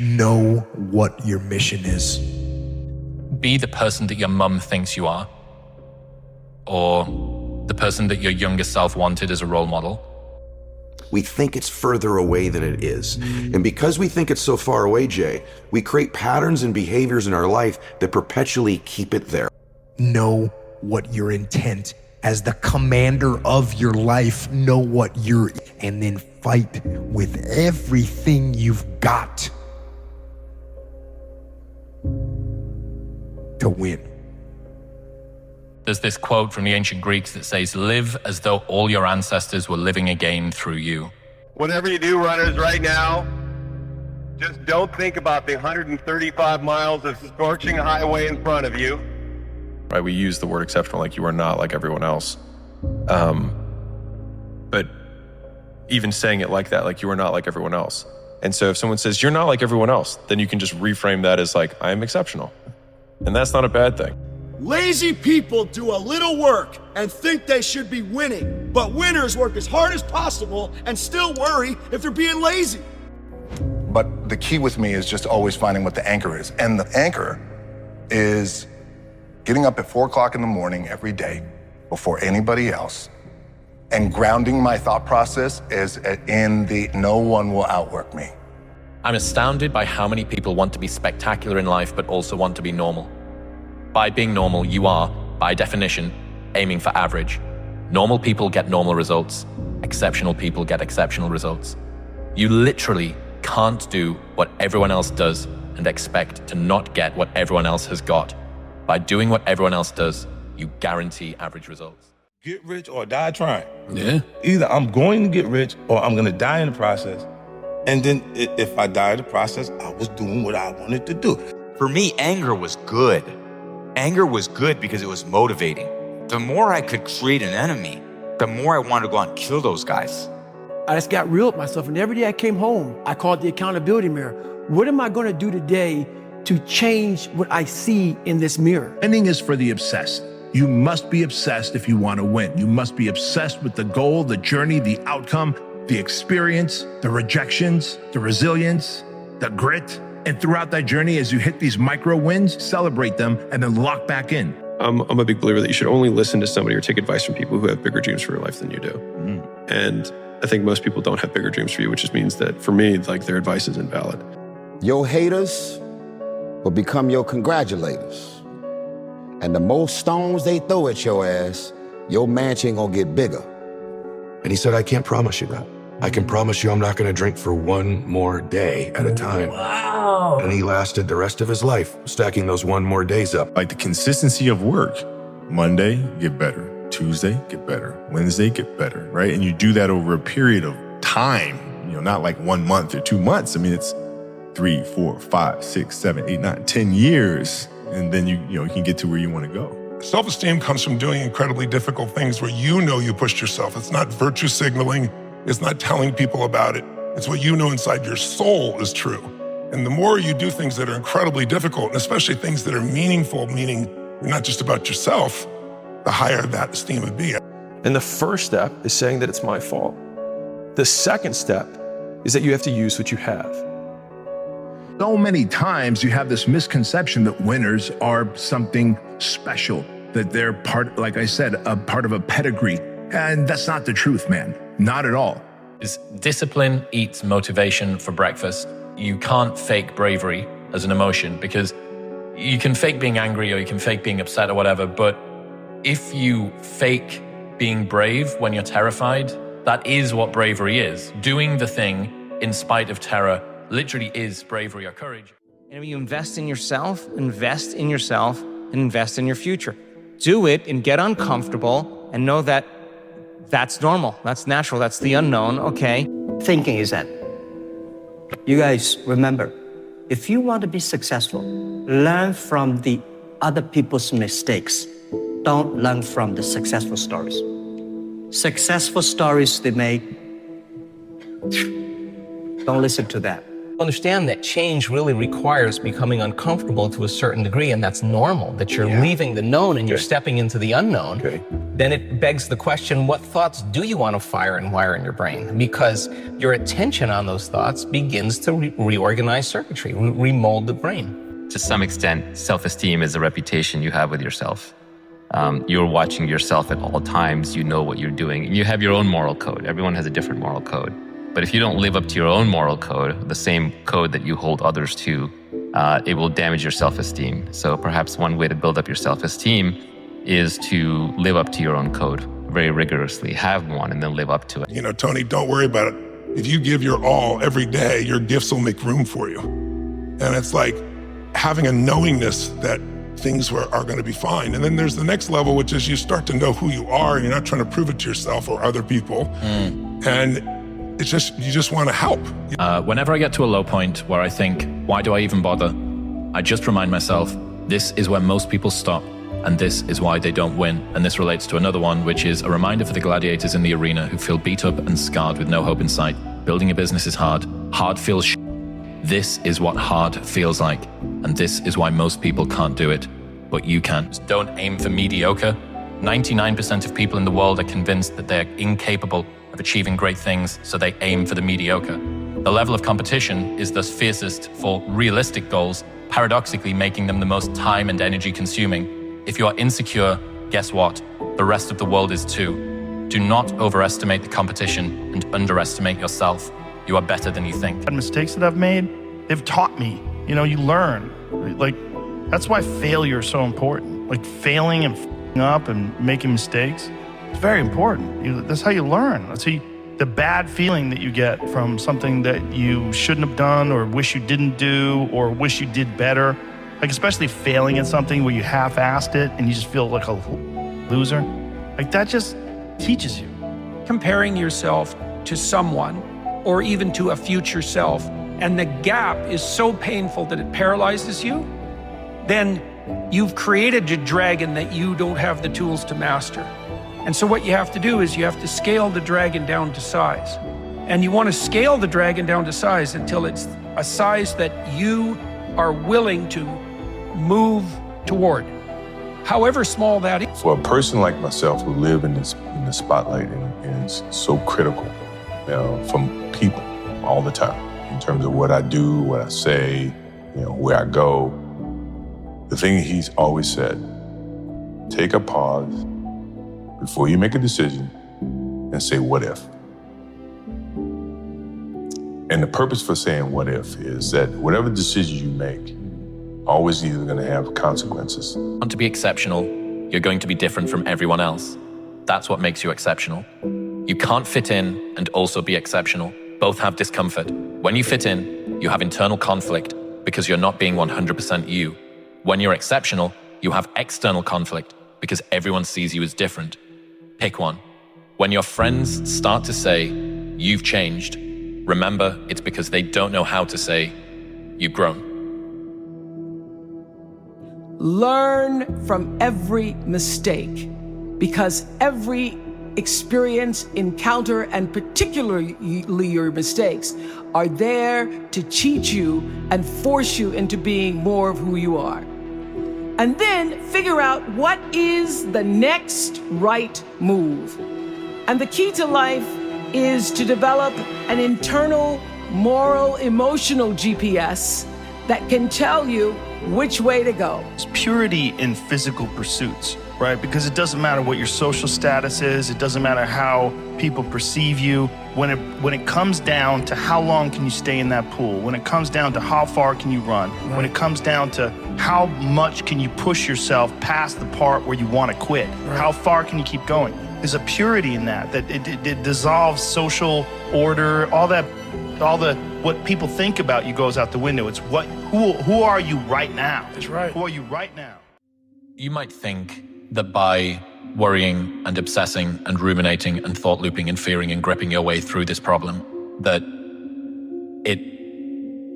Know what your mission is. Be the person that your mum thinks you are, or the person that your younger self wanted as a role model. We think it's further away than it is. And because we think it's so far away, Jay, we create patterns and behaviors in our life that perpetually keep it there. Know what your intent as the commander of your life. Know what you're, and then fight with everything you've got to win. There's this quote from the ancient Greeks that says, live as though all your ancestors were living again through you. Whatever you do, runners, right now, just don't think about the 135 miles of scorching highway in front of you. Right, we use the word exceptional like you are not like everyone else. But even saying it like that, like you are not like everyone else. And so if someone says you're not like everyone else, then you can just reframe that as like, I am exceptional. And that's not a bad thing. Lazy people do a little work and think they should be winning, but winners work as hard as possible and still worry if they're being lazy. But the key with me is just always finding what the anchor is. And the anchor is getting up at 4 o'clock in the morning every day before anybody else and grounding my thought process is in the no one will outwork me. I'm astounded by how many people want to be spectacular in life but also want to be normal. By being normal, you are, by definition, aiming for average. Normal people get normal results. Exceptional people get exceptional results. You literally can't do what everyone else does and expect to not get what everyone else has got. By doing what everyone else does, you guarantee average results. Get rich or die trying. Yeah. Either I'm going to get rich or I'm going to die in the process. And then if I die in the process, I was doing what I wanted to do. For me, anger was good. Anger was good because it was motivating. The more I could create an enemy, the more I wanted to go out and kill those guys. I just got real with myself, and every day I came home, I called the accountability mirror. What am I going to do today to change what I see in this mirror? Winning is for the obsessed. You must be obsessed if you want to win. You must be obsessed with the goal, the journey, the outcome, the experience, the rejections, the resilience, the grit. And throughout that journey, as you hit these micro wins, celebrate them and then lock back in. I'm a big believer that you should only listen to somebody or take advice from people who have bigger dreams for your life than you do. And I think most people don't have bigger dreams for you, which just means that for me, like their advice is invalid. Your haters will become your congratulators. And the more stones they throw at your ass, your mansion gonna get bigger. And he said, I can't promise you that. I can promise you I'm not going to drink for one more day at a time. Wow. And he lasted the rest of his life stacking those one more days up. Like the consistency of work. Monday, get better. Tuesday, get better. Wednesday, get better, right? And you do that over a period of time, not like 1 month or 2 months. I mean, it's 3, 4, 5, 6, 7, 8, 9, 10 years. And then you can get to where you want to go. Self-esteem comes from doing incredibly difficult things where you know you pushed yourself. It's not virtue signaling. It's not telling people about it. It's what you know inside your soul is true. And the more you do things that are incredibly difficult, and especially things that are meaningful, meaning you're not just about yourself, the higher that esteem would be. And the first step is saying that it's my fault. The second step is that you have to use what you have. So many times you have this misconception that winners are something special, that they're part, like I said, a part of a pedigree. And that's not the truth, man. Not at all. Discipline eats motivation for breakfast. You can't fake bravery as an emotion because you can fake being angry or you can fake being upset or whatever, but if you fake being brave when you're terrified, that is what bravery is. Doing the thing in spite of terror literally is bravery or courage. And when you invest in yourself, and invest in your future. Do it and get uncomfortable and know that that's normal, that's natural, that's the unknown, okay? Thinking is that. You guys remember, if you want to be successful, learn from the other people's mistakes. Don't learn from the successful stories. Successful stories they make, don't listen to that. Understand that change really requires becoming uncomfortable to a certain degree, and that's normal, that you're leaving the known and you're stepping into the unknown. Then it begs the question, what thoughts do you want to fire and wire in your brain? Because your attention on those thoughts begins to reorganize circuitry, remold the brain. To some extent, self-esteem is a reputation you have with yourself. You're watching yourself at all times, you know what you're doing, and you have your own moral code. Everyone has a different moral code. But if you don't live up to your own moral code, the same code that you hold others to, it will damage your self-esteem. So perhaps one way to build up your self-esteem is to live up to your own code very rigorously, have one, and then live up to it. You know, Tony, don't worry about it. If you give your all every day, your gifts will make room for you. And it's like having a knowingness that things are going to be fine. And then there's the next level, which is you start to know who you are, and you're not trying to prove it to yourself or other people. And it's just, you just want to help. Whenever I get to a low point where I think, why do I even bother? I just remind myself, this is where most people stop, and this is why they don't win. And this relates to another one, which is a reminder for the gladiators in the arena who feel beat up and scarred with no hope in sight. Building a business is hard. Hard feels This is what hard feels like, and this is why most people can't do it, but you can. Don't aim for mediocre. 99% of people in the world are convinced that they're incapable of achieving great things, so they aim for the mediocre. The level of competition is thus fiercest for realistic goals, paradoxically making them the most time and energy consuming. If you are insecure, guess what? The rest of the world is too. Do not overestimate the competition and underestimate yourself. You are better than you think. The mistakes that I've made, they've taught me. You know, you learn. Like, that's why failure is so important. Like, failing and f***ing up and making mistakes, it's very important. That's how you learn. That's how the bad feeling that you get from something that you shouldn't have done or wish you didn't do or wish you did better. Like, especially failing at something where you half-assed it and you just feel like a loser. Like, that just teaches you. Comparing yourself to someone or even to a future self, and the gap is so painful that it paralyzes you, then you've created a dragon that you don't have the tools to master. And so what you have to do is you have to scale the dragon down to size. And you want to scale the dragon down to size until it's a size that you are willing to move toward, however small that is. For a person like myself who live in the spotlight and is so critical, you know, from people all the time in terms of what I do, what I say, you know, where I go. The thing he's always said, take a pause before you make a decision and say, what if? And the purpose for saying what if is that whatever decision you make, always either going to have consequences. You want to be exceptional, you're going to be different from everyone else. That's what makes you exceptional. You can't fit in and also be exceptional. Both have discomfort. When you fit in, you have internal conflict because you're not being 100% you. When you're exceptional, you have external conflict because everyone sees you as different. Pick one. When your friends start to say, you've changed, remember it's because they don't know how to say, you've grown. Learn from every mistake, because every experience, encounter, and particularly your mistakes are there to teach you and force you into being more of who you are. And then figure out what is the next right move. And the key to life is to develop an internal, moral, emotional GPS that can tell you which way to go. It's purity in physical pursuits, right? Because it doesn't matter what your social status is, it doesn't matter how people perceive you. When it comes down to how long can you stay in that pool, when it comes down to how far can you run, when it comes down to how much can you push yourself past the part where you want to quit, how far can you keep going? There's a purity in that it dissolves social order, all the what people think about you goes out the window. It's who are you right now? That's right. Who are you right now? You might think that by worrying and obsessing and ruminating and thought looping and fearing and gripping your way through this problem, that it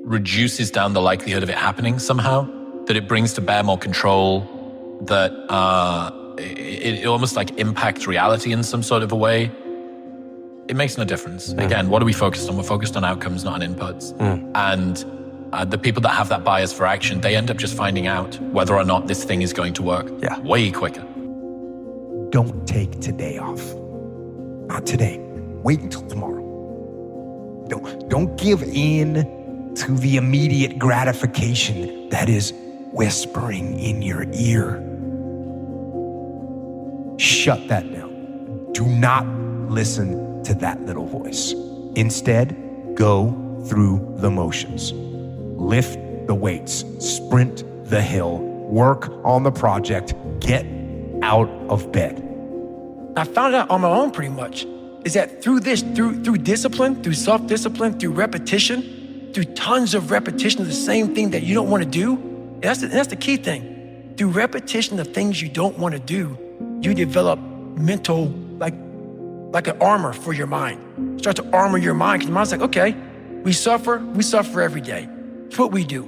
reduces down the likelihood of it happening somehow, that it brings to bear more control, that it almost like impacts reality in some sort of a way. it makes no difference. Again, what are we focused on? We're focused on outcomes, not on inputs. And the people that have that bias for action, they end up just finding out whether or not this thing is going to work way quicker. Don't take today off. Not today. Wait until tomorrow. Don't give in to the immediate gratification that is whispering in your ear. Shut that down. Do not listen to that little voice. Instead, go through the motions. Lift the weights, sprint the hill, work on the project, get out of bed. I found out on my own pretty much, is that through discipline, through self-discipline, through repetition, through tons of repetition of the same thing that you don't want to do, that's the key thing. Through repetition of things you don't want to do, you develop mental, like an armor for your mind. Start to armor your mind, because your mind's like, okay, we suffer every day. It's what we do.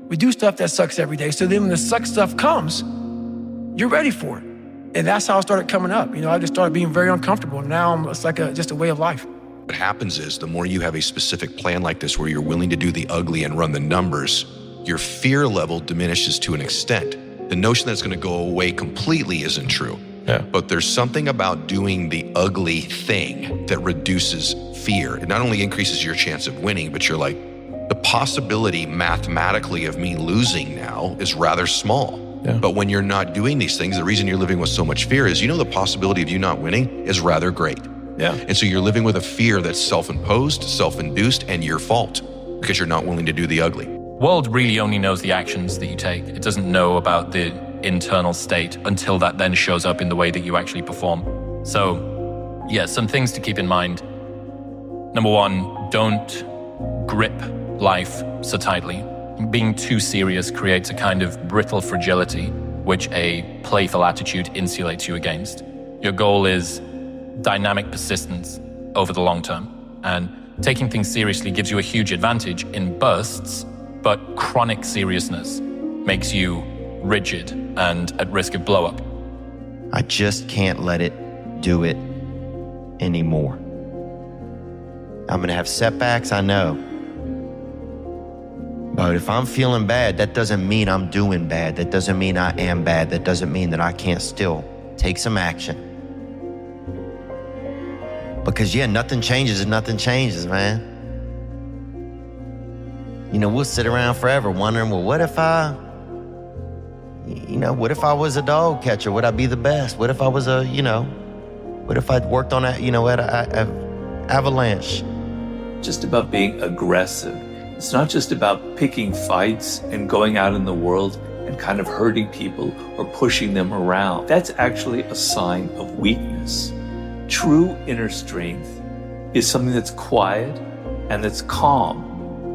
We do stuff that sucks every day, so then when the suck stuff comes, you're ready for it. And that's how it started coming up. I just started being very uncomfortable. Now it's like just a way of life. What happens is the more you have a specific plan like this where you're willing to do the ugly and run the numbers, your fear level diminishes to an extent. The notion that it's going to go away completely isn't true. But there's something about doing the ugly thing that reduces fear. It not only increases your chance of winning, but you're like, the possibility mathematically of me losing now is rather small. But when you're not doing these things, the reason you're living with so much fear is, the possibility of you not winning is rather great. And so you're living with a fear that's self-imposed, self-induced, and your fault because you're not willing to do the ugly. World really only knows the actions that you take. It doesn't know about the internal state until that then shows up in the way that you actually perform. So, some things to keep in mind. Number one, don't grip life so tightly. Being too serious creates a kind of brittle fragility, which a playful attitude insulates you against. Your goal is dynamic persistence over the long term. And taking things seriously gives you a huge advantage in bursts, but chronic seriousness makes you rigid and at risk of blow up. I just can't let it do it anymore. I'm gonna have setbacks, I know. But if I'm feeling bad, that doesn't mean I'm doing bad. That doesn't mean I am bad. That doesn't mean that I can't still take some action. Because nothing changes if nothing changes, man. We'll sit around forever wondering, well, what if I was a dog catcher? Would I be the best? What if I was what if I worked on at avalanche? Just about being aggressive. It's not just about picking fights and going out in the world and kind of hurting people or pushing them around. That's actually a sign of weakness. True inner strength is something that's quiet and that's calm,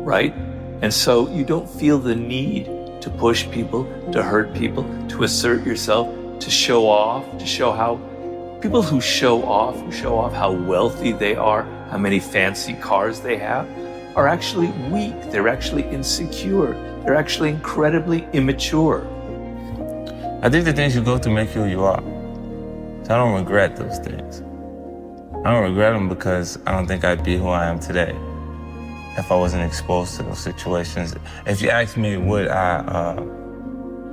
right? And so you don't feel the need to push people, to hurt people, to assert yourself, to show off, to show how people who show off how wealthy they are, how many fancy cars they have, are actually weak. They're actually insecure. They're actually incredibly immature. I think the things you go through make you who you are. So I don't regret those things. I don't regret them because I don't think I'd be who I am today if I wasn't exposed to those situations. If you ask me, would I,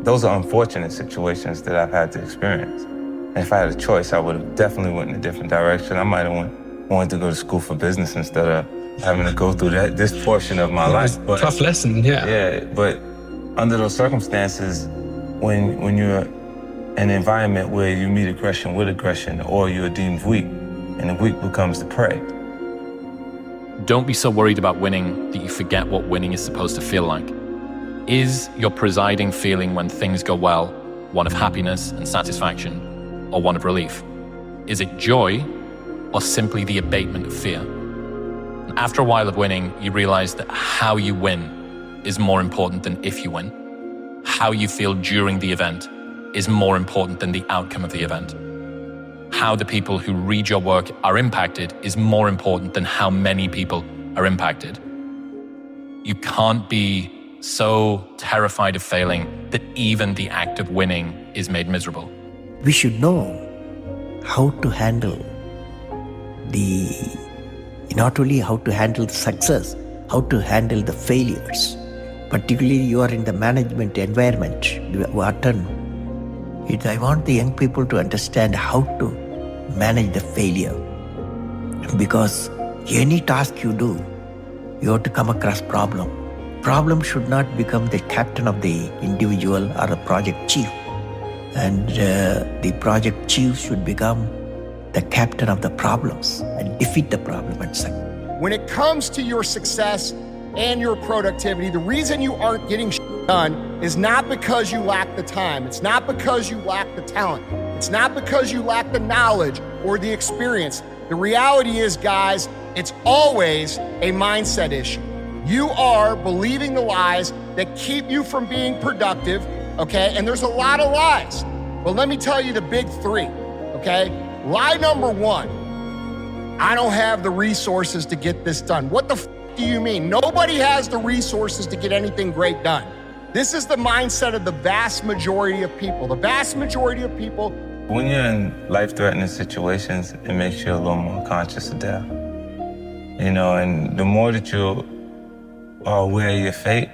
those are unfortunate situations that I've had to experience. And if I had a choice, I would have definitely went in a different direction. I might have wanted to go to school for business instead of having to go through this portion of my life. But, tough lesson, Yeah, but under those circumstances, when you're in an environment where you meet aggression with aggression, or you're deemed weak, and the weak becomes the prey. Don't be so worried about winning that you forget what winning is supposed to feel like. Is your presiding feeling when things go well one of happiness and satisfaction, or one of relief? Is it joy, or simply the abatement of fear? And after a while of winning, you realize that how you win is more important than if you win. How you feel during the event is more important than the outcome of the event. How the people who read your work are impacted is more important than how many people are impacted. You can't be so terrified of failing that even the act of winning is made miserable. We should know how to handle the Not only how to handle the success, how to handle the failures. Particularly you are in the management environment, I want the young people to understand how to manage the failure. Because any task you do, you have to come across problem. Problem should not become the captain of the individual or a project chief. And the project chief should become the captain of the problems and defeat the problem and succeed. When it comes to your success and your productivity, the reason you aren't getting done is not because you lack the time. It's not because you lack the talent. It's not because you lack the knowledge or the experience. The reality is, guys, it's always a mindset issue. You are believing the lies that keep you from being productive, okay? And there's a lot of lies. But let me tell you the big three, okay? Lie number one, I don't have the resources to get this done. What the do you mean? Nobody has the resources to get anything great done. This is the mindset of the vast majority of people. The vast majority of people. When you're in life-threatening situations, it makes you a little more conscious of death. You know, and the more that you are aware of your fate,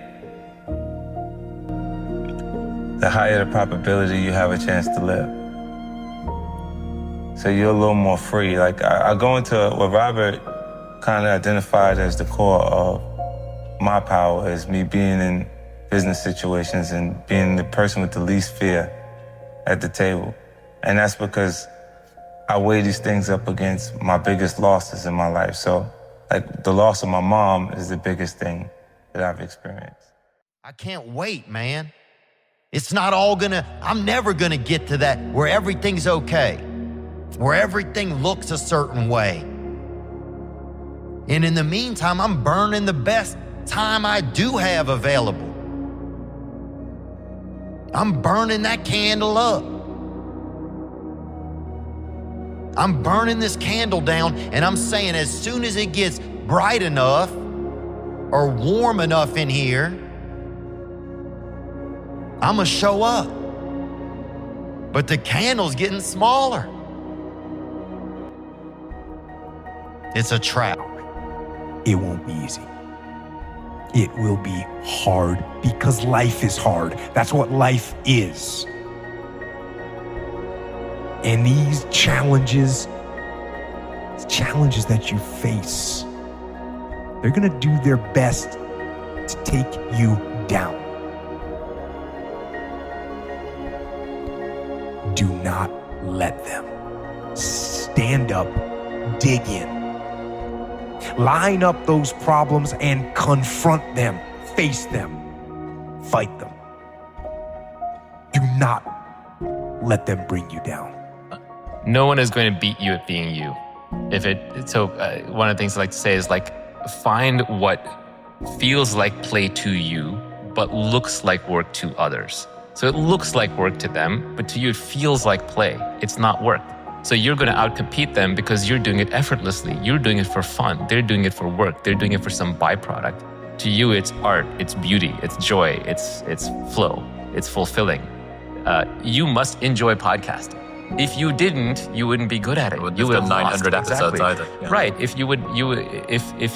the higher the probability you have a chance to live. So you're a little more free. Like I go into what Robert kind of identified as the core of my power is me being in business situations and being the person with the least fear at the table. And that's because I weigh these things up against my biggest losses in my life. So like the loss of my mom is the biggest thing that I've experienced. I can't wait, man. It's not all I'm never gonna get to that where everything's okay, where everything looks a certain way. And in the meantime, I'm burning the best time I do have available. I'm burning that candle up. I'm burning this candle down, and I'm saying as soon as it gets bright enough or warm enough in here, I'm gonna show up. But the candle's getting smaller. It's a trap. It won't be easy. It will be hard because life is hard. That's what life is. And these challenges that you face, they're gonna do their best to take you down. Do not let them. Stand up, dig in. Line up those problems and confront them, face them, fight them. Do not let them bring you down. No one is going to beat you at being you. One of the things I like to say is find what feels like play to you, but looks like work to others. So it looks like work to them, but to you it feels like play. It's not work. So you're going to outcompete them because you're doing it effortlessly. You're doing it for fun. They're doing it for work. They're doing it for some byproduct. To you, it's art, it's beauty, it's joy, it's flow, it's fulfilling. You must enjoy podcasting. If you didn't, you wouldn't be good at it. You would have 900 episodes either. Yeah. Right. If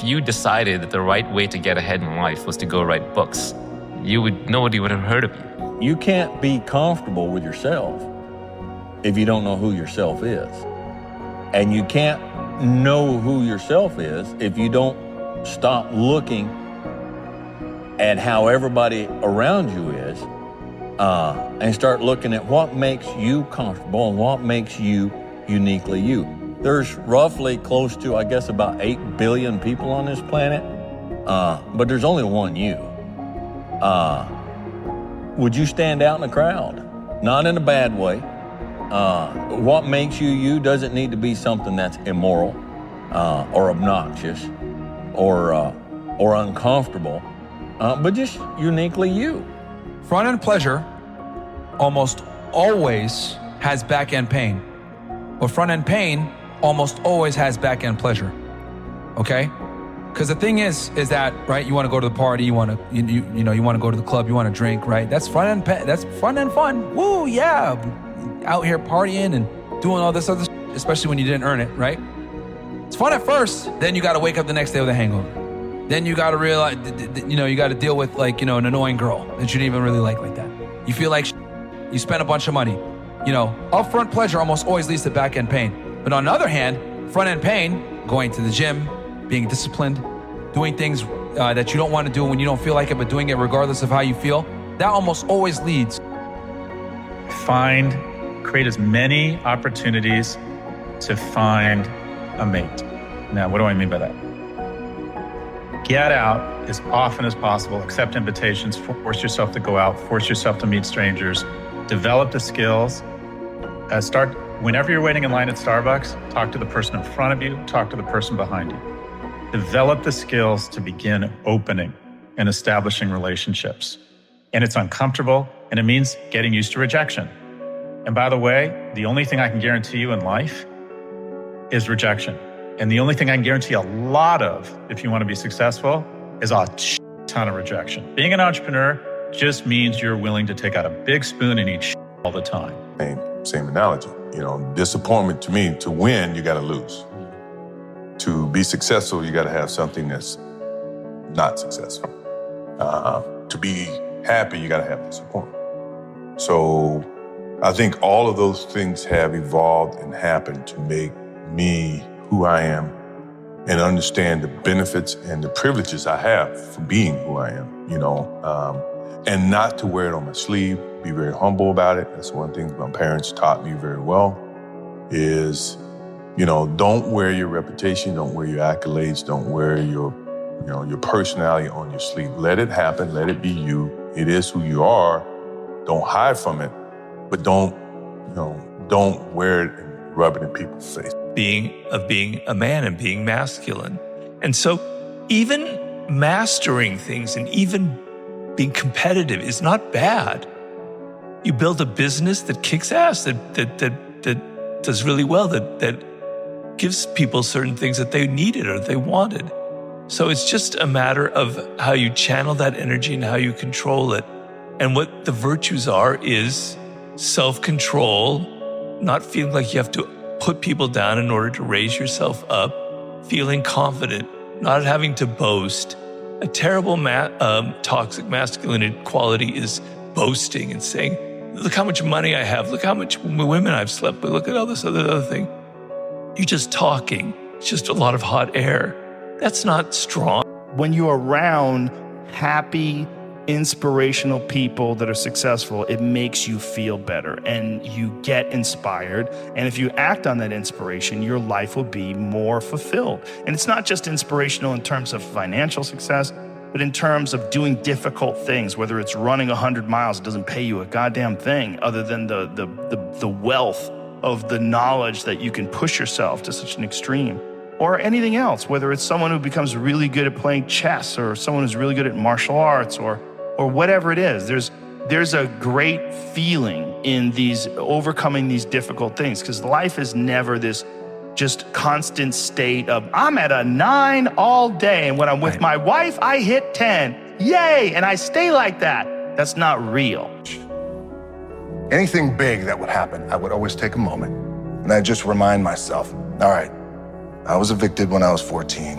you decided that the right way to get ahead in life was to go write books, nobody would have heard of you. You can't be comfortable with yourself if you don't know who yourself is. And you can't know who yourself is if you don't stop looking at how everybody around you is and start looking at what makes you comfortable and what makes you uniquely you. There's roughly close to, I guess, about 8 billion people on this planet, but there's only one you. Would you stand out in the crowd? Not in a bad way. What makes you you doesn't need to be something that's immoral or obnoxious or uncomfortable, but just uniquely you. Front-end pleasure almost always has back-end pain. But front-end pain almost always has back-end pleasure. Okay? Because the thing is that, right, you want to go to the party, you want to go to the club, you want to drink, right? That's front-end fun. Woo, yeah. Out here partying and doing all this other shit, especially when you didn't earn it, right? It's fun at first, then you got to wake up the next day with a hangover. Then you got to realize, you got to deal with an annoying girl that you didn't even really like that. You feel like you spent a bunch of money. Upfront pleasure almost always leads to back-end pain. But on the other hand, front-end pain, going to the gym, being disciplined, doing things that you don't want to do when you don't feel like it, but doing it regardless of how you feel, that almost always leads. Create as many opportunities to find a mate. Now, what do I mean by that? Get out as often as possible, accept invitations, force yourself to go out, force yourself to meet strangers, develop the skills. Whenever you're waiting in line at Starbucks, talk to the person in front of you, talk to the person behind you. Develop the skills to begin opening and establishing relationships. And it's uncomfortable, and it means getting used to rejection. And by the way, the only thing I can guarantee you in life is rejection. And the only thing I can guarantee a lot of, if you want to be successful, is a ton of rejection. Being an entrepreneur just means you're willing to take out a big spoon and eat all the time. Same analogy. Disappointment to me, to win, you got to lose. To be successful, you got to have something that's not successful. To be happy, you got to have disappointment. So I think all of those things have evolved and happened to make me who I am and understand the benefits and the privileges I have for being who I am, and not to wear it on my sleeve, be very humble about it. That's one thing my parents taught me very well is, don't wear your reputation, don't wear your accolades, don't wear your personality on your sleeve. Let it happen, let it be you. It is who you are. Don't hide from it, but don't wear it and rub it in people's face. Being a man and being masculine. And so even mastering things and even being competitive is not bad. You build a business that kicks ass, that does really well, that gives people certain things that they needed or they wanted. So it's just a matter of how you channel that energy and how you control it. And what the virtues are is self-control, not feeling like you have to put people down in order to raise yourself up, feeling confident, not having to boast. A terrible toxic masculine quality is boasting and saying, look how much money I have, look how much women I've slept with, look at all this other thing. You're just talking. It's just a lot of hot air. That's not strong. When you're around happy, inspirational people that are successful, it makes you feel better and you get inspired. And if you act on that inspiration, your life will be more fulfilled. And it's not just inspirational in terms of financial success, but in terms of doing difficult things, whether it's running 100 miles, it doesn't pay you a goddamn thing other than the wealth of the knowledge that you can push yourself to such an extreme. Or anything else, whether it's someone who becomes really good at playing chess or someone who's really good at martial arts or whatever it is. There's a great feeling in these overcoming these difficult things, because life is never this just constant state of I'm at a 9 all day, and when I'm with my wife, I hit 10. Yay! And I stay like that. That's not real. Anything big that would happen, I would always take a moment and I'd just remind myself, all right, I was evicted when I was 14.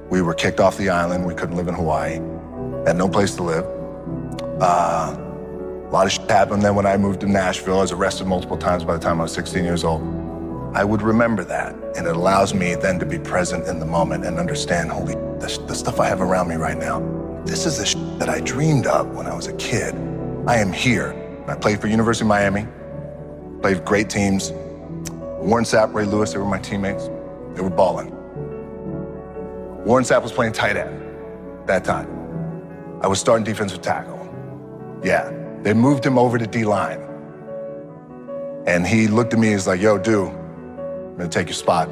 We were kicked off the island. We couldn't live in Hawaii. Had no place to live. A lot of shit happened then when I moved to Nashville. I was arrested multiple times by the time I was 16 years old. I would remember that, and it allows me then to be present in the moment and understand, holy, the stuff I have around me right now, this is the shit that I dreamed of when I was a kid. I am here. I played for University of Miami, played for great teams. Warren Sapp, Ray Lewis, they were my teammates. They were balling. Warren Sapp was playing tight end that time. I was starting defensive tackle. Yeah, they moved him over to D-line. And he looked at me, he's like, yo, dude, I'm gonna take your spot.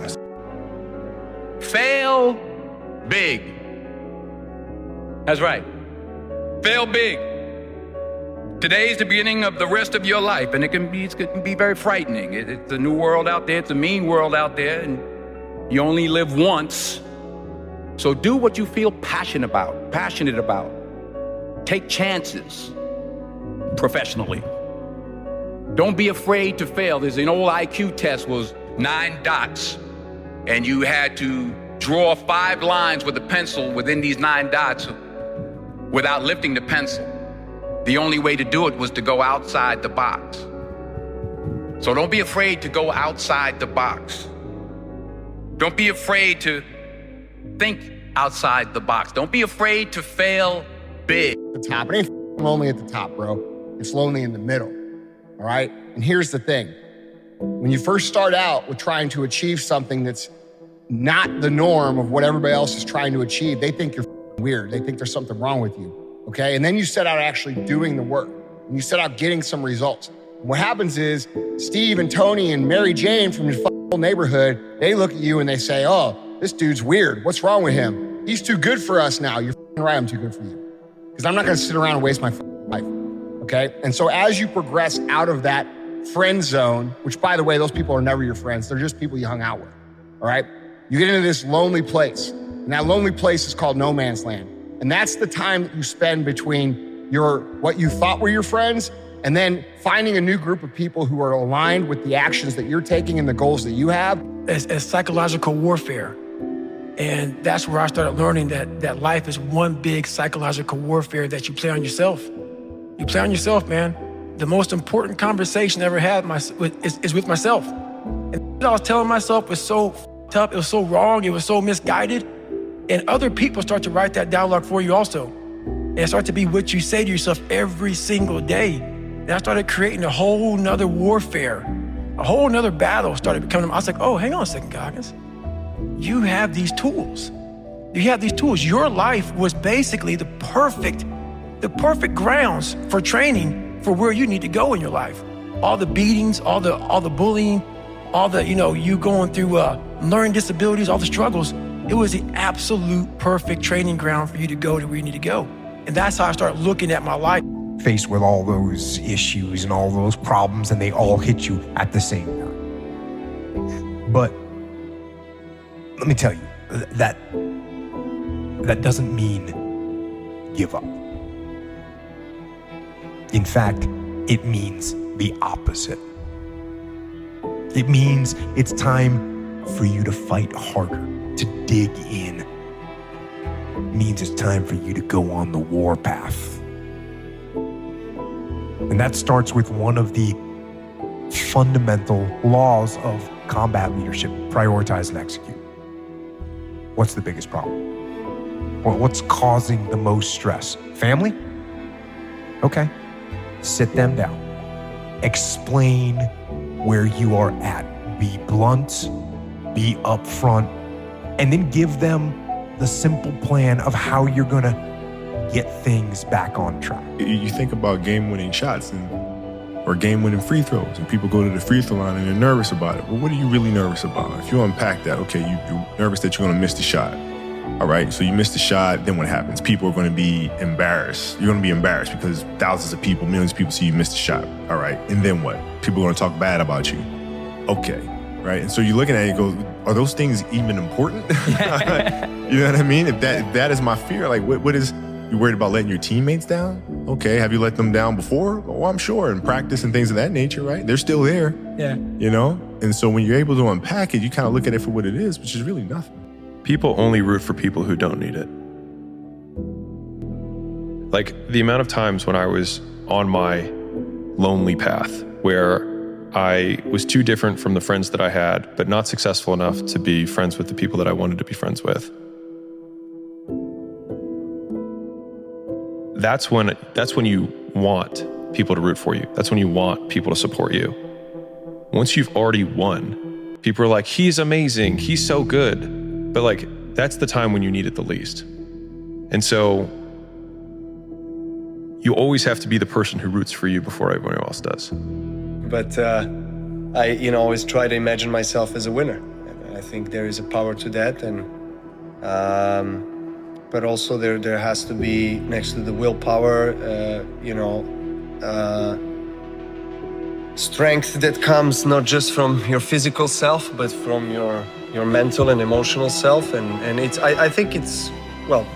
Fail big. That's right. Fail big. Today's the beginning of the rest of your life, and it can be very frightening. It's a new world out there, it's a mean world out there, and you only live once. So do what you feel passionate about. Take chances professionally. Don't be afraid to fail. There's an old IQ test was 9 dots. and you had to draw 5 lines with a pencil within these 9 dots without lifting the pencil. The only way to do it was to go outside the box. So don't be afraid to go outside the box. Don't be afraid to think outside the box. Don't be afraid to fail big. The top. It ain't lonely at the top, bro. It's lonely in the middle. All right? And here's the thing. When you first start out with trying to achieve something that's not the norm of what everybody else is trying to achieve, they think you're weird. They think there's something wrong with you. Okay? And then you set out actually doing the work. And you set out getting some results. And what happens is Steve and Tony and Mary Jane from your whole neighborhood, they look at you and they say, oh, this dude's weird. What's wrong with him? He's too good for us now. You're right, I'm too good for you. Because I'm not going to sit around and waste my life. Okay? And so as you progress out of that friend zone, which by the way, those people are never your friends. They're just people you hung out with. All right? You get into this lonely place. And that lonely place is called no man's land. And that's the time that you spend between what you thought were your friends and then finding a new group of people who are aligned with the actions that you're taking and the goals that you have. As psychological warfare. And that's where I started learning that life is one big psychological warfare that you play on yourself. You play on yourself, man. The most important conversation I ever had is with myself. And what I was telling myself was so up, it was so wrong, it was so misguided. And other people start to write that dialogue for you also. And it starts to be what you say to yourself every single day. And I started creating a whole nother warfare, a whole nother battle started becoming. I was like, oh, hang on a second, Goggins. You have these tools. You have these tools. Your life was basically the perfect grounds for training for where you need to go in your life. All the beatings, all the bullying, all the, you going through learning disabilities, all the struggles. It was the absolute perfect training ground for you to go to where you need to go. And that's how I started looking at my life. Faced with all those issues and all those problems, and they all hit you at the same time. But let me tell you, that doesn't mean give up. In fact, it means the opposite. It means it's time for you to fight harder, to dig in. It means it's time for you to go on the war path. And that starts with one of the fundamental laws of combat leadership: prioritize and execute. What's the biggest problem? What's causing the most stress? Family? Okay. Sit them down. Explain where you are at. Be blunt, be upfront, and then give them the simple plan of how you're gonna get things back on track. You think about game-winning shots or game-winning free throws, and people go to the free throw line and they're nervous about it. Well, what are you really nervous about? If you unpack that, okay, you're nervous that you're gonna miss the shot. All right, so you missed the shot, then what happens? People are gonna be embarrassed. You're gonna be embarrassed because thousands of people, millions of people see you miss the shot. All right, and then what? People are gonna talk bad about you. Okay, right? And so you're looking at it and go, are those things even important? You know what I mean? If that is my fear, like what is, you worried about letting your teammates down? Okay, have you let them down before? Oh, I'm sure, in practice and things of that nature, right? They're still there. Yeah. And so when you're able to unpack it, you kind of look at it for what it is, which is really nothing. People only root for people who don't need it. Like the amount of times when I was on my lonely path where I was too different from the friends that I had, but not successful enough to be friends with the people that I wanted to be friends with. That's when you want people to root for you. That's when you want people to support you. Once you've already won, people are like, he's amazing, he's so good. But like, that's the time when you need it the least. And so you always have to be the person who roots for you before everyone else does. But I always try to imagine myself as a winner. And I think there is a power to that. And but also there has to be, next to the willpower, strength that comes not just from your physical self, but from your mental and emotional self. And it's, I think it's, well,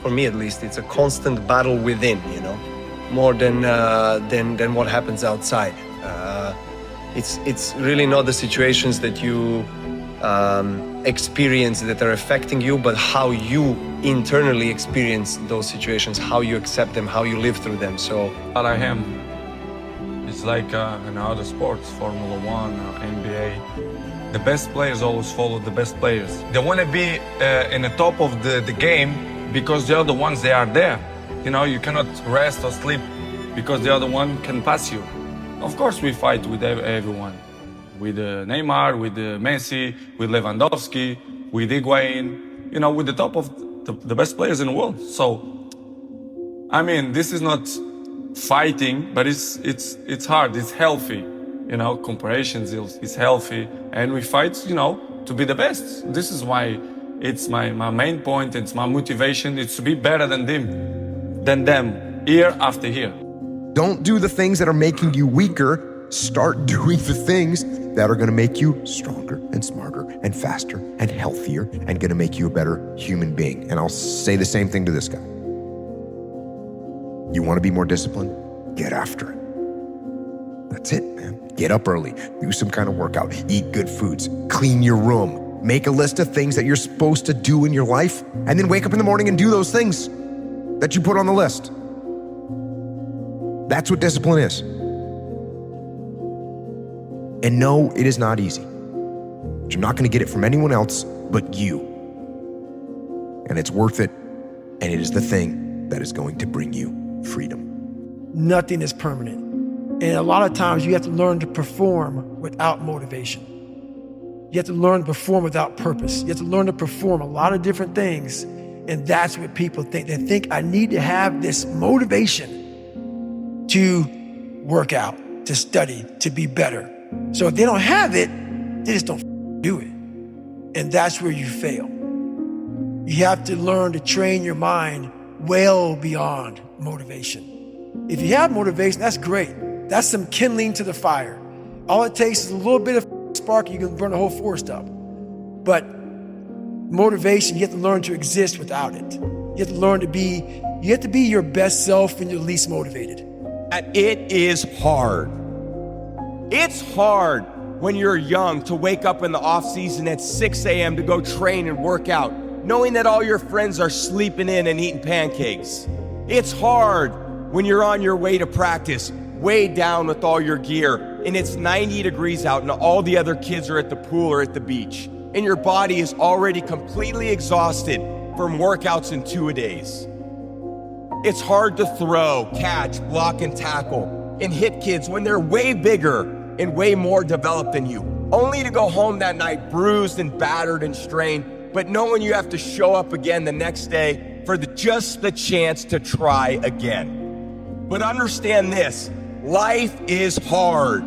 for me at least, it's a constant battle within, more than what happens outside. It's really not the situations that you experience that are affecting you, but how you internally experience those situations, how you accept them, how you live through them. So What I am, it's like in other sports, Formula One, NBA. The best players always follow the best players. They want to be in the top of the game because the other ones, they are there. You know, you cannot rest or sleep because the other one can pass you. Of course, we fight with everyone. With Neymar, with Messi, with Lewandowski, with Higuain, you know, with the top of the best players in the world. So, I mean, this is not fighting, but it's hard, it's healthy. You know, comparisons is healthy, and we fight, you know, to be the best. This is why it's my main point, it's my motivation, it's to be better than them, year after year. Don't do the things that are making you weaker. Start doing the things that are going to make you stronger and smarter and faster and healthier and going to make you a better human being. And I'll say the same thing to this guy. You want to be more disciplined? Get after it. That's it, man. Get up early, do some kind of workout, eat good foods, clean your room, make a list of things that you're supposed to do in your life, and then wake up in the morning and do those things that you put on the list. That's what discipline is. And no, it is not easy. But you're not going to get it from anyone else but you. And it's worth it. And it is the thing that is going to bring you freedom. Nothing is permanent. And a lot of times you have to learn to perform without motivation. You have to learn to perform without purpose. You have to learn to perform a lot of different things. And that's what people think. They think I need to have this motivation to work out, to study, to be better. So if they don't have it, they just don't do it. And that's where you fail. You have to learn to train your mind well beyond motivation. If you have motivation, that's great. That's some kindling to the fire. All it takes is a little bit of spark, you can burn the whole forest up. But motivation, you have to learn to exist without it. You have to learn to be, you have to be your best self when you're least motivated. It is hard. It's hard when you're young to wake up in the off season at 6 a.m. to go train and work out, knowing that all your friends are sleeping in and eating pancakes. It's hard when you're on your way to practice, weighed down with all your gear, and it's 90 degrees out and all the other kids are at the pool or at the beach, and your body is already completely exhausted from workouts in 2-a-days. It's hard to throw, catch, block, and tackle, and hit kids when they're way bigger and way more developed than you, only to go home that night bruised and battered and strained, but knowing you have to show up again the next day for just the chance to try again. But understand this, life is hard.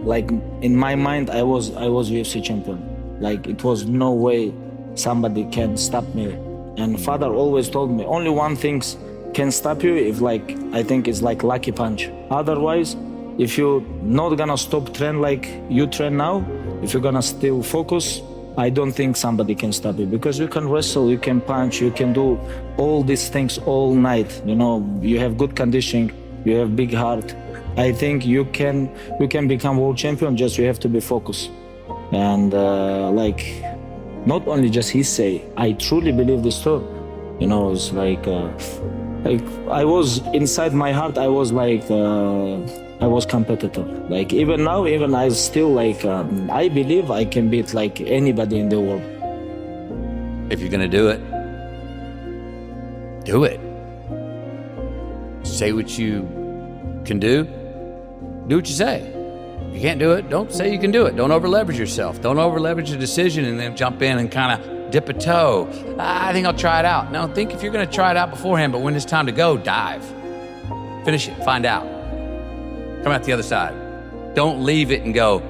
Like in my mind, I was UFC champion. Like it was no way somebody can stop me. And father always told me, only one thing can stop you if I think it's like lucky punch. Otherwise, if you're not gonna stop train like you train now, if you're gonna still focus, I don't think somebody can stop you, because you can wrestle, you can punch, you can do all these things all night. You know, you have good conditioning, you have big heart. I think you can become world champion, just you have to be focused. And not only just he say, I truly believe this too. You know, it's like I was inside my heart, I was I was competitor. Like even now, even I still I believe I can beat anybody in the world. If you're gonna do it, do it. Say what you can do what you say. If you can't do it, don't say you can do it. Don't over leverage yourself. Don't over leverage a decision and then jump in and kind of dip a toe. I think I'll try it out. No, think if you're gonna try it out beforehand, but when it's time to go, dive. Finish it, find out. Come out the other side. Don't leave it and go,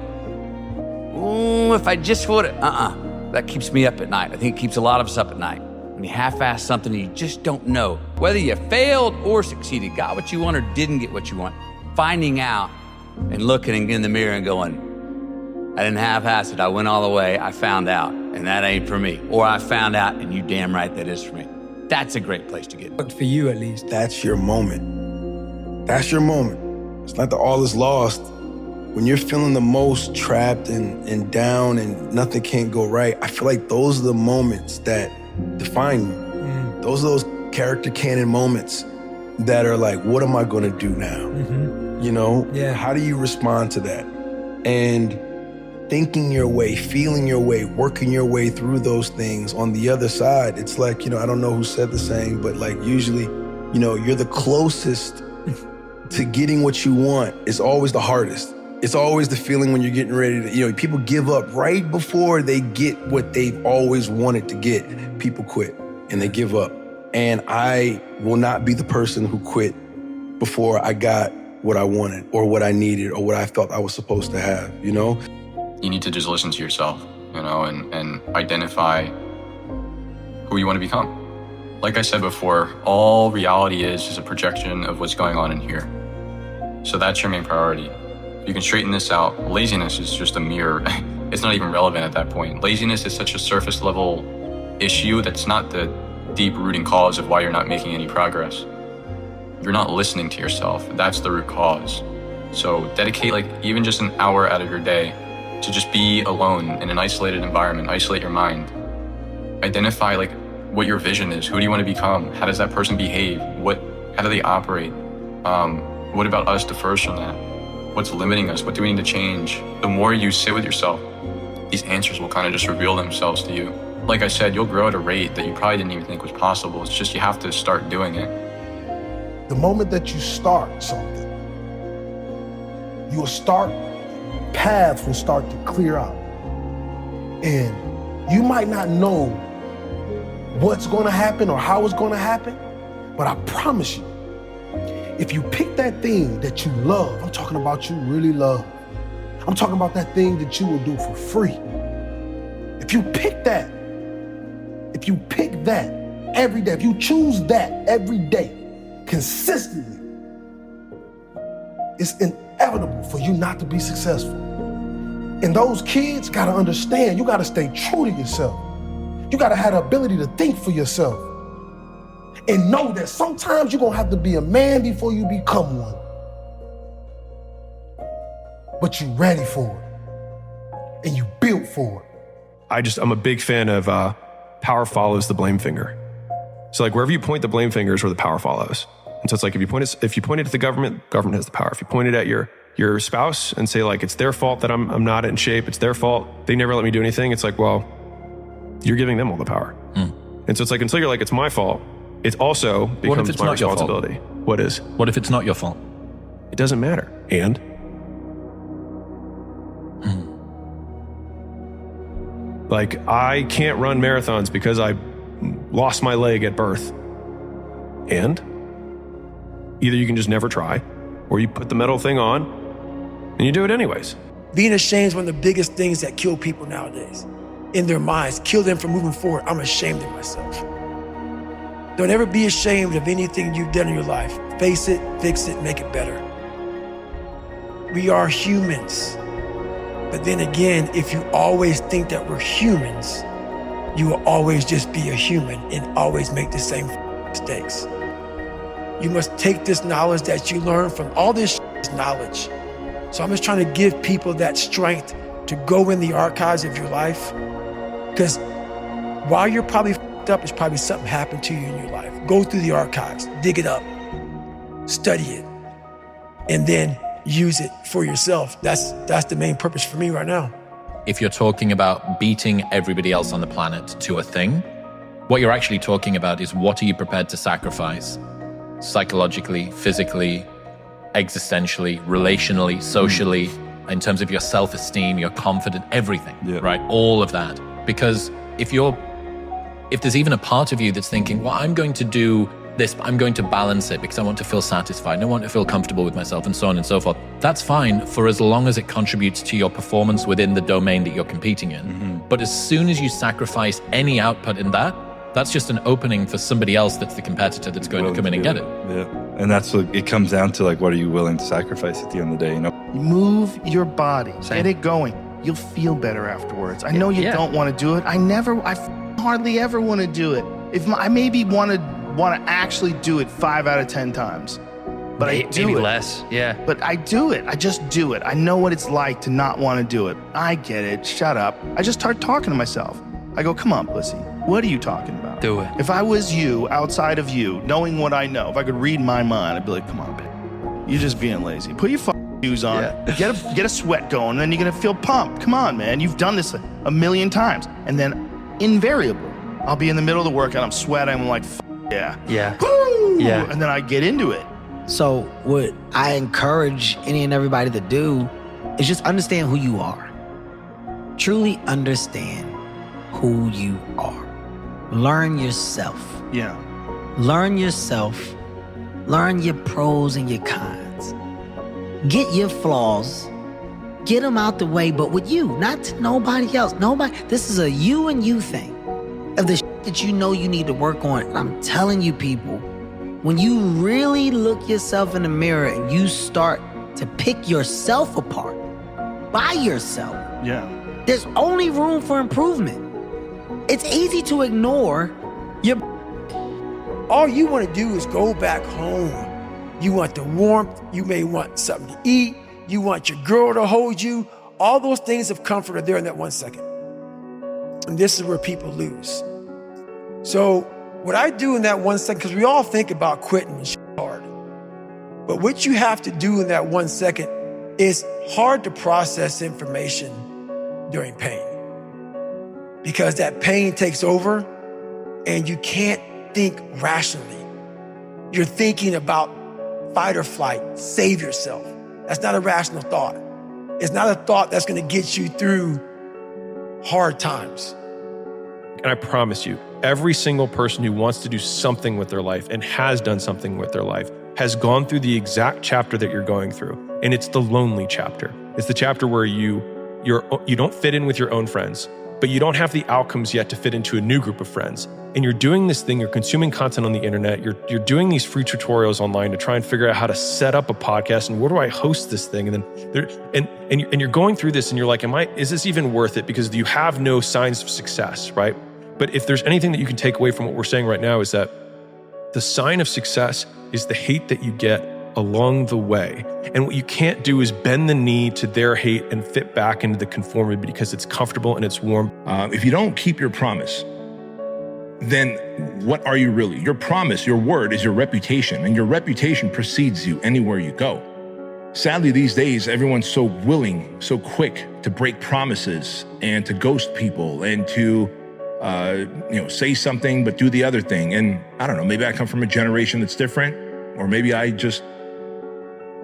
ooh, if I just would have. That keeps me up at night. I think it keeps a lot of us up at night. When you half-ass something and you just don't know whether you failed or succeeded, got what you want or didn't get what you want. Finding out and looking in the mirror and going, I didn't half-ass it. I went all the way. I found out, and that ain't for me. Or I found out, and you damn right that is for me. That's a great place to get. But for you, at least, that's your moment. That's your moment. It's not that all is lost. when you're feeling the most trapped and down and nothing can't go right, I feel like those are the moments that define you. Those are those character canon moments that are like, what am I gonna do now? You know? Yeah. How do you respond to that? And thinking your way, feeling your way, working your way through those things on the other side, it's like, you know, I don't know who said the saying, but like usually, you know, you're the closest to getting what you want. It's always the hardest. It's always the feeling when you're getting ready to, you know, people give up right before they get what they've always wanted to get. People quit and they give up. And I will not be the person who quit before I got what I wanted or what I needed or what I felt I was supposed to have, you know? You need to just listen to yourself, you know, and identify who you want to become. Like I said before, all reality is a projection of what's going on in here. So that's your main priority. You can straighten this out. Laziness is just a mirror. It's not even relevant at that point. Laziness is such a surface level issue that's not the deep rooting cause of why you're not making any progress. You're not listening to yourself. That's the root cause. So dedicate like even just an hour out of your day to just be alone in an isolated environment, isolate your mind. Identify like what your vision is. Who do you want to become? How does that person behave? How do they operate? What about us differs from that? What's limiting us? What do we need to change? The more you sit with yourself, these answers will kind of just reveal themselves to you. Like I said, you'll grow at a rate that you probably didn't even think was possible. It's just you have to start doing it. The moment that you start something, paths will start to clear out. And you might not know what's gonna happen or how it's gonna happen, but I promise you, if you pick that thing that you love, I'm talking about you really love, I'm talking about that thing that you will do for free. If you pick that every day, if you choose that every day, consistently, it's inevitable for you not to be successful. And those kids gotta understand, you gotta stay true to yourself. You gotta have the ability to think for yourself. And know that sometimes you're gonna have to be a man before you become one. But you're ready for it. And you built for it. I'm a big fan of power follows the blame finger. So like wherever you point the blame finger is where the power follows. And so it's like if you point it at the government has the power. If you point it at your spouse and say like it's their fault that I'm not in shape, it's their fault, they never let me do anything, it's like, well, you're giving them all the power. And so it's like until you're like it's my fault, it also becomes my responsibility. What is? What if it's not your fault? It doesn't matter. And? Like, I can't run marathons because I lost my leg at birth. And? Either you can just never try, or you put the metal thing on, and you do it anyways. Being ashamed is one of the biggest things that kill people nowadays. In their minds, kill them from moving forward. I'm ashamed of myself. Don't ever be ashamed of anything you've done in your life. Face it, fix it, make it better. We are humans. But then again, if you always think that we're humans, you will always just be a human and always make the same mistakes. You must take this knowledge that you learn from all this knowledge. So I'm just trying to give people that strength to go in the archives of your life. Because while you're probably up, there's probably something happened to you in your life. Go through the archives, dig it up, study it, and then use it for yourself. That's the main purpose for me right now. If you're talking about beating everybody else on the planet to a thing, what you're actually talking about is what are you prepared to sacrifice? Psychologically, physically, existentially, relationally, socially, in terms of your self-esteem, your confidence, everything, right? All of that. Because if there's even a part of you that's thinking, well, I'm going to do this, I'm going to balance it because I want to feel satisfied, and I want to feel comfortable with myself, and so on and so forth. That's fine for as long as it contributes to your performance within the domain that you're competing in. But as soon as you sacrifice any output in that, that's just an opening for somebody else that's the competitor that's going to come in and get it. Yeah. And that's what it comes down to, like, what are you willing to sacrifice at the end of the day, you know? Move your body, get it going. You'll feel better afterwards. I know you don't want to do it. I hardly ever want to do it. I maybe want to actually do it 5 out of 10 times. but I do maybe it. less. Yeah. But I do it. I just do it. I know what it's like to not want to do it. I get it. Shut up. I just start talking to myself. I go, come on, pussy. What are you talking about? Do it. If I was you, outside of you, knowing what I know, if I could read my mind, I'd be like, come on, babe. You're just being lazy. Put your shoes on. Yeah. Get a sweat going, and then you're going to feel pumped. Come on, man. You've done this a million times. And then invariably, I'll be in the middle of the workout. I'm sweating. I'm like, yeah. Yeah. Woo! Yeah. And then I get into it. So what I encourage any and everybody to do is just understand who you are. Truly understand who you are. Learn yourself. Yeah. Learn yourself. Learn your pros and your cons. Get your flaws. Get them out the way, but with you, not to nobody else. This is a you and you thing. Of the shit that you know you need to work on. And I'm telling you, people, when you really look yourself in the mirror and you start to pick yourself apart by yourself, there's only room for improvement. It's easy to ignore your. All you want to do is go back home. You want the warmth. You may want something to eat. You want your girl to hold you. All those things of comfort are there in that 1 second. And this is where people lose. So what I do in that 1 second, because we all think about quitting and hard. But what you have to do in that 1 second is hard to process information during pain. Because that pain takes over and you can't think rationally. You're thinking about fight or flight, save yourself. That's not a rational thought. It's not a thought that's going to get you through hard times. And I promise you, every single person who wants to do something with their life and has done something with their life has gone through the exact chapter that you're going through. And it's the lonely chapter. It's the chapter where you don't fit in with your own friends, but you don't have the outcomes yet to fit into a new group of friends. And you're doing this thing, you're consuming content on the internet, you're doing these free tutorials online to try and figure out how to set up a podcast and where do I host this thing? And then you're going through this and you're like, is this even worth it? Because you have no signs of success, right? But if there's anything that you can take away from what we're saying right now is that the sign of success is the hate that you get along the way. And what you can't do is bend the knee to their hate and fit back into the conformity because it's comfortable and it's warm. If you don't keep your promise, then what are you really? Your promise, your word is your reputation, and your reputation precedes you anywhere you go. Sadly, these days, everyone's so willing, so quick to break promises and to ghost people and to say something but do the other thing. And I don't know, maybe I come from a generation that's different, or maybe I just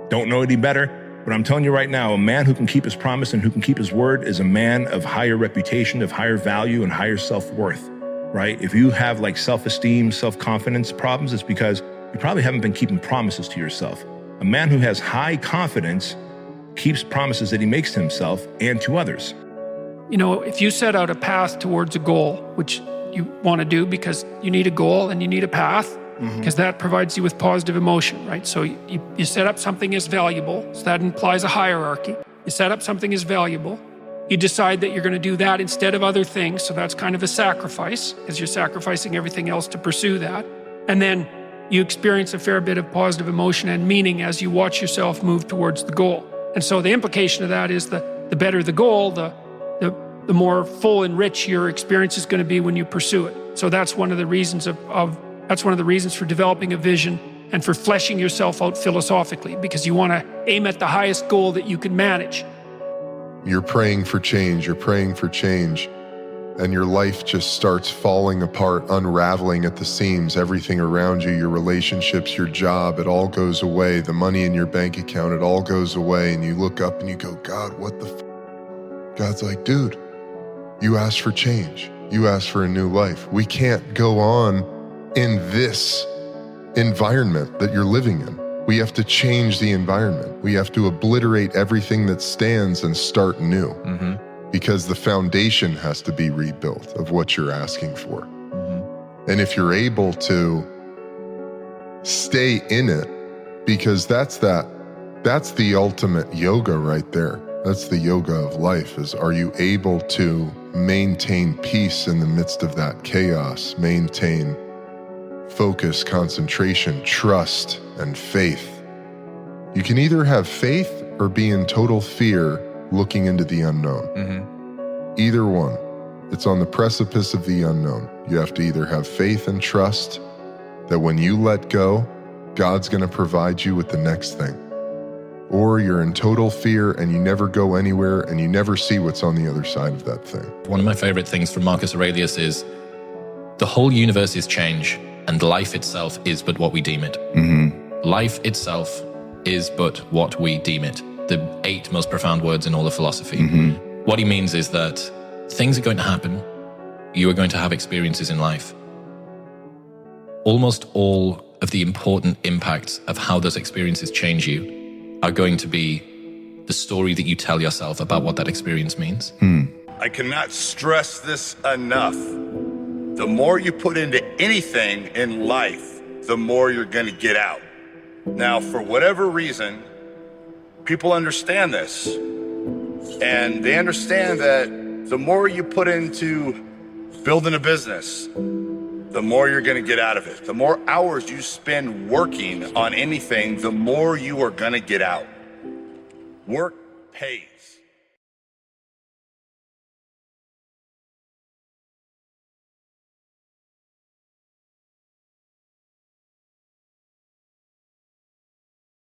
don't know any better. But I'm telling you right now, a man who can keep his promise and who can keep his word is a man of higher reputation, of higher value, and higher self-worth, right? If you have like self-esteem, self-confidence problems, it's because you probably haven't been keeping promises to yourself. A man who has high confidence keeps promises that he makes to himself and to others. You know, if you set out a path towards a goal, which you want to do because you need a goal and you need a path, because that provides you with positive emotion, right? So you set up something as valuable, so that implies a hierarchy. You set up something as valuable. You decide that you're going to do that instead of other things, so that's kind of a sacrifice, because you're sacrificing everything else to pursue that. And then you experience a fair bit of positive emotion and meaning as you watch yourself move towards the goal. And so the implication of that is the better the goal, the more full and rich your experience is going to be when you pursue it. So that's one of the reasons that's one of the reasons for developing a vision and for fleshing yourself out philosophically, because you want to aim at the highest goal that you can manage. You're praying for change, and your life just starts falling apart, unraveling at the seams. Everything around you, your relationships, your job, it all goes away. The money in your bank account, it all goes away. And you look up and you go, God, what the f-? God's like, dude, you asked for change. You asked for a new life. We can't go on in this environment that you're living in. We have to change the environment. We have to obliterate everything that stands and start new. Because the foundation has to be rebuilt of what you're asking for. And if you're able to stay in it, because that's the ultimate yoga right there. That's the yoga of life, is are you able to maintain peace in the midst of that chaos, maintain focus, concentration, trust, and faith You can either have faith or be in total fear looking into the unknown. Either one. It's on the precipice of the unknown. You have to either have faith and trust that when you let go, God's going to provide you with the next thing. Or you're in total fear and you never go anywhere and you never see what's on the other side of that thing. One of my favorite things from Marcus Aurelius is the whole universe is change and life itself is but what we deem it. Life itself is but what we deem it. The 8 most profound words in all of philosophy. What he means is that things are going to happen. You are going to have experiences in life. Almost all of the important impacts of how those experiences change you are going to be the story that you tell yourself about what that experience means. I cannot stress this enough. The more you put into anything in life, the more you're going to get out. Now, for whatever reason, people understand this. And they understand that the more you put into building a business, the more you're going to get out of it. The more hours you spend working on anything, the more you are going to get out. Work pays.